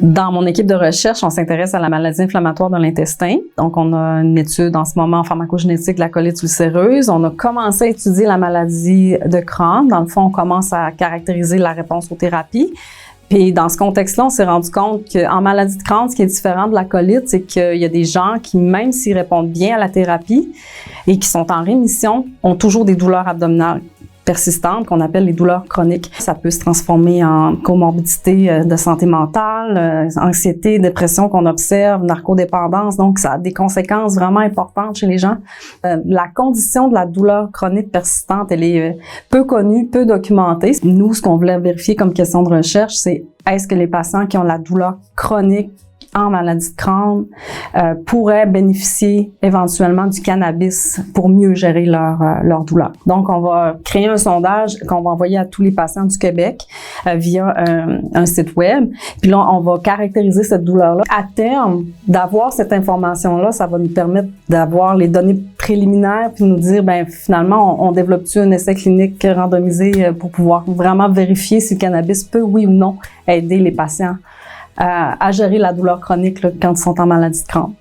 Dans mon équipe de recherche, on s'intéresse à la maladie inflammatoire de l'intestin. Donc, on a une étude en ce moment en pharmacogénétique de la colite ulcéreuse. On a commencé à étudier la maladie de Crohn. Dans le fond, on commence à caractériser la réponse aux thérapies. Puis, dans ce contexte-là, on s'est rendu compte qu'en maladie de Crohn, ce qui est différent de la colite, c'est qu'il y a des gens qui, même s'ils répondent bien à la thérapie et qui sont en rémission, ont toujours des douleurs abdominales persistantes qu'on appelle les douleurs chroniques. Ça peut se transformer en comorbidité de santé mentale, anxiété, dépression qu'on observe, narcodépendance. Donc, ça a des conséquences vraiment importantes chez les gens. La condition de la douleur chronique persistante, elle est peu connue, peu documentée. Nous, ce qu'on voulait vérifier comme question de recherche, c'est est-ce que les patients qui ont la douleur chronique en maladie de Crohn pourraient bénéficier éventuellement du cannabis pour mieux gérer leur douleur. Donc, on va créer un sondage qu'on va envoyer à tous les patients du Québec via un site web. Puis là, on va caractériser cette douleur-là. À terme, d'avoir cette information-là, ça va nous permettre d'avoir les données préliminaires puis nous dire, ben finalement, on développe-tu un essai clinique randomisé pour pouvoir vraiment vérifier si le cannabis peut, oui ou non, aider les patients à gérer la douleur chronique là, quand ils sont en maladie de Crohn.